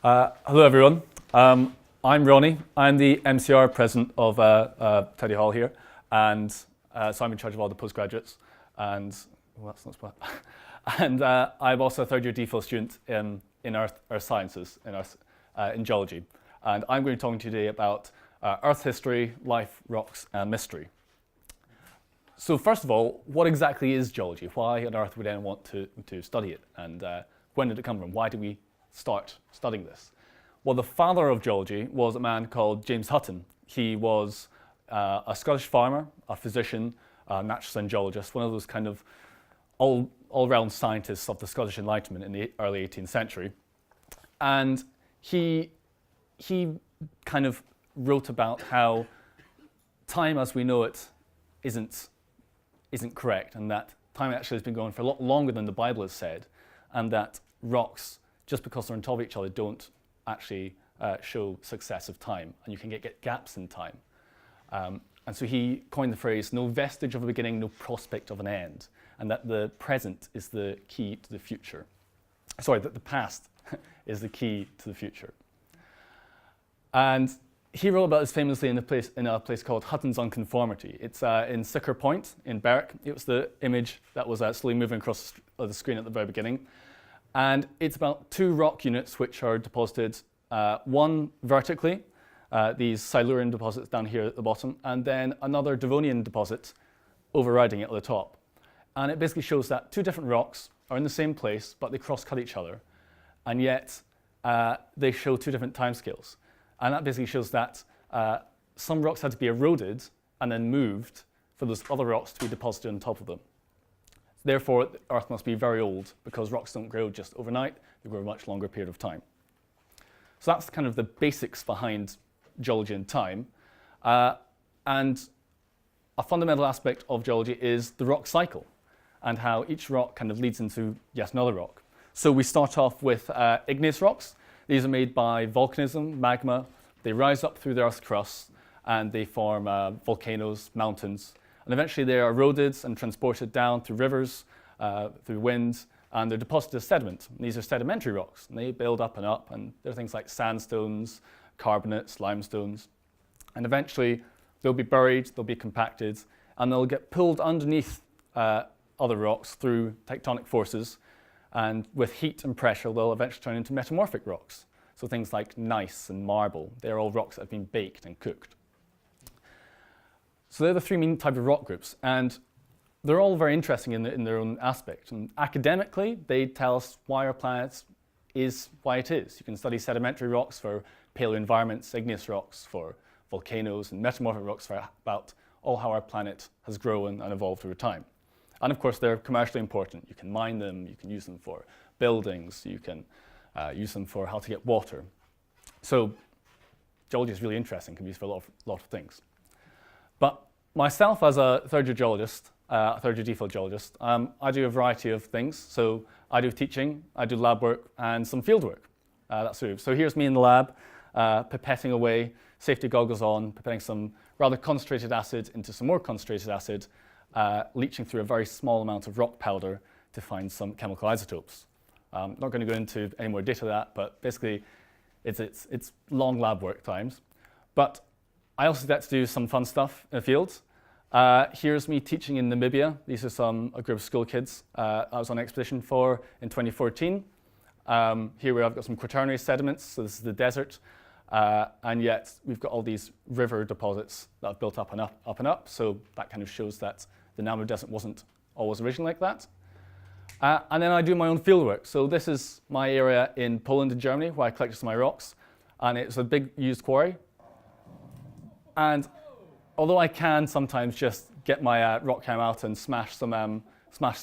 Hello everyone, I'm Ronnie. I'm the MCR president of Teddy Hall here, and so I'm in charge of all the postgraduates, and well, that's not so bad. And I'm also a third year DPhil student in Earth Sciences, in Geology, and I'm going to be talking to you today about Earth history, life, rocks, and mystery. So first of all, what exactly is geology? Why on earth would anyone want to study it? And when did it come from? Why did we start studying this? Well, the father of geology was a man called James Hutton. He was a Scottish farmer, a physician, a naturalist and geologist, one of those kind of all-round scientists of the Scottish Enlightenment in the early 18th century. And he kind of wrote about how time as we know it isn't correct, and that time actually has been going for a lot longer than the Bible has said, and that rocks, just because they're on top of each other, don't actually show successive time, and you can get gaps in time. And so he coined the phrase, no vestige of a beginning, no prospect of an end, and that the present is the key to the future. Sorry, that the past is the key to the future. And he wrote about this famously in a place called Hutton's Unconformity. It's in Sicker Point in Berwick. It was the image that was slowly moving across the screen at the very beginning. And it's about two rock units which are deposited, one vertically, these Silurian deposits down here at the bottom, and then another Devonian deposit overriding it at the top. And it basically shows that two different rocks are in the same place, but they cross-cut each other, and yet they show two different timescales. And that basically shows that some rocks had to be eroded and then moved for those other rocks to be deposited on top of them. Therefore, the Earth must be very old, because rocks don't grow just overnight, they grow a much longer period of time. So that's kind of the basics behind geology and time. And a fundamental aspect of geology is the rock cycle, and how each rock kind of leads into yet another rock. So we start off with igneous rocks. These are made by volcanism, magma. They rise up through the Earth's crust, and they form volcanoes, mountains. And eventually they are eroded and transported down through rivers, through wind, and they're deposited as sediment. And these are sedimentary rocks, and they build up, and there are things like sandstones, carbonates, limestones. And eventually they'll be buried, they'll be compacted, and they'll get pulled underneath other rocks through tectonic forces. And with heat and pressure, they'll eventually turn into metamorphic rocks. So things like gneiss and marble, they're all rocks that have been baked and cooked. So they're the three main types of rock groups, and they're all very interesting in their own aspect. And academically, they tell us why our planet is why it is. You can study sedimentary rocks for paleo-environments, igneous rocks for volcanoes, and metamorphic rocks for about all how our planet has grown and evolved over time. And of course, they're commercially important. You can mine them, you can use them for buildings, you can use them for how to get water. So geology is really interesting, can be used for a lot of things. But myself as a third year geologist, a third year DPhil geologist, I do a variety of things. So I do teaching, I do lab work, and some field work. So here's me in the lab, pipetting away, safety goggles on, pipetting some rather concentrated acid into some more concentrated acid, leaching through a very small amount of rock powder to find some chemical isotopes. I'm not going to go into any more data of that, but basically it's long lab work times. But I also get to do some fun stuff in the field. Here's me teaching in Namibia. These are a group of school kids I was on an expedition for in 2014. Here where I've got some quaternary sediments, so this is the desert. And yet we've got all these river deposits that have built up and up, up and up. So that kind of shows that the Namib Desert wasn't always originally like that. And then I do my own fieldwork. So this is my area in Poland and Germany where I collected some of my rocks. And it's a big used quarry. And although I can sometimes just get my rock hammer out and smash some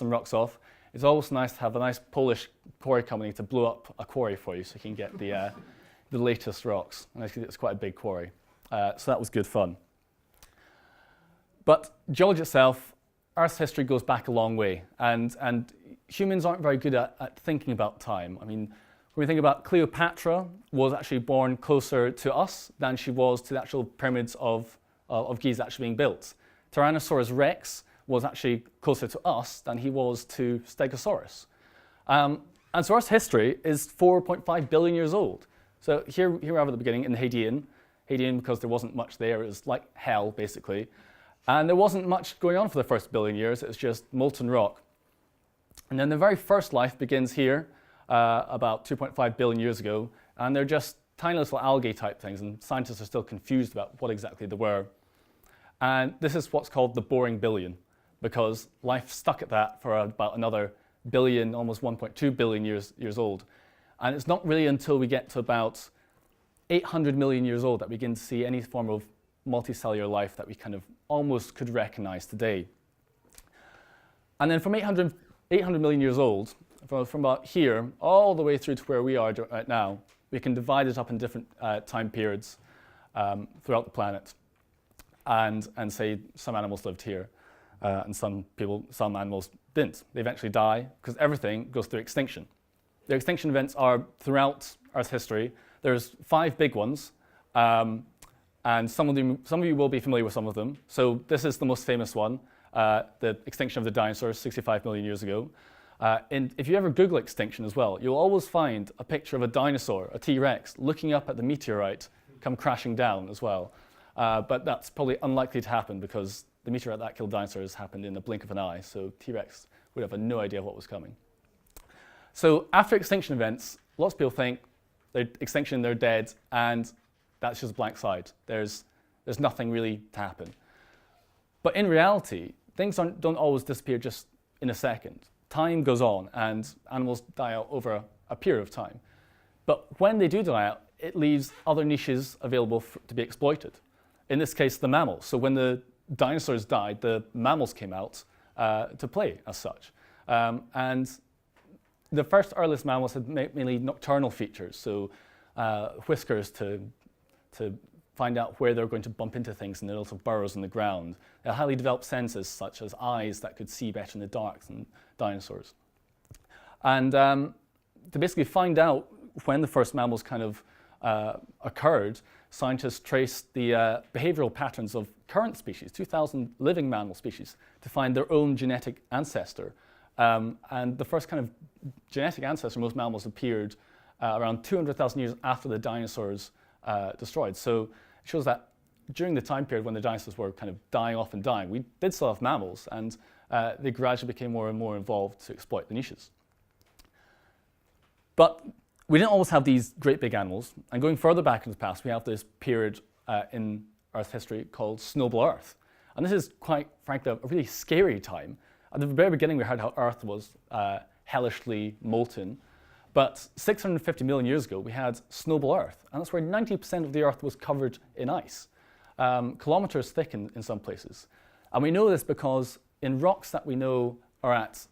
rocks off, it's always nice to have a nice Polish quarry company to blow up a quarry for you so you can get the latest rocks. And it's quite a big quarry. So that was good fun. But geology itself, Earth's history goes back a long way, and humans aren't very good at thinking about time. I mean, when we think about Cleopatra was actually born closer to us than she was to the actual pyramids of Giza actually being built. Tyrannosaurus rex was actually closer to us than he was to Stegosaurus. And so Earth's history is 4.5 billion years old. So here we have at the beginning in the Hadean. Hadean, because there wasn't much there, it was like hell, basically. And there wasn't much going on for the first billion years. It was just molten rock. And then the very first life begins here, about 2.5 billion years ago, and they're just tiny little algae type things, and scientists are still confused about what exactly they were. And this is what's called the boring billion, because life stuck at that for about another billion, almost 1.2 billion years old. And it's not really until we get to about 800 million years old that we begin to see any form of multicellular life that we kind of almost could recognize today. And then from 800 million years old, from about here all the way through to where we are right now, we can divide it up in different time periods throughout the planet, and say some animals lived here, and some animals didn't. They eventually die because everything goes through extinction. The extinction events are throughout Earth's history. There's 5 big ones, and some of you will be familiar with some of them. So this is the most famous one, the extinction of the dinosaurs 65 million years ago. And if you ever Google extinction as well, you'll always find a picture of a dinosaur, a T-Rex, looking up at the meteorite come crashing down as well. But that's probably unlikely to happen because the meteorite that killed dinosaurs happened in the blink of an eye, so T-Rex would have no idea what was coming. So after extinction events, lots of people think they're extinction, they're dead, and that's just a blank slide. There's nothing really to happen. But in reality, things don't always disappear just in a second. Time goes on, and animals die out over a period of time. But when they do die out, it leaves other niches available to be exploited. In this case, the mammals. So when the dinosaurs died, the mammals came out to play as such. And the first earliest mammals had mainly nocturnal features, so whiskers to find out where they're going to bump into things in their little burrows in the ground. They had highly developed senses, such as eyes that could see better in the dark than dinosaurs. And to basically find out when the first mammals kind of occurred, scientists traced the behavioral patterns of current species, 2,000 living mammal species, to find their own genetic ancestor. And the first kind of genetic ancestor of most mammals appeared around 200,000 years after the dinosaurs destroyed. So it shows that during the time period when the dinosaurs were kind of dying off and dying, we did still have mammals, and they gradually became more and more involved to exploit the niches. But we didn't always have these great big animals, and going further back into the past, we have this period in Earth history called Snowball Earth. And this is quite frankly a really scary time. At the very beginning, we heard how Earth was hellishly molten. But 650 million years ago, we had Snowball Earth, and that's where 90% of the Earth was covered in ice, kilometers thick in some places. And we know this because in rocks that we know are at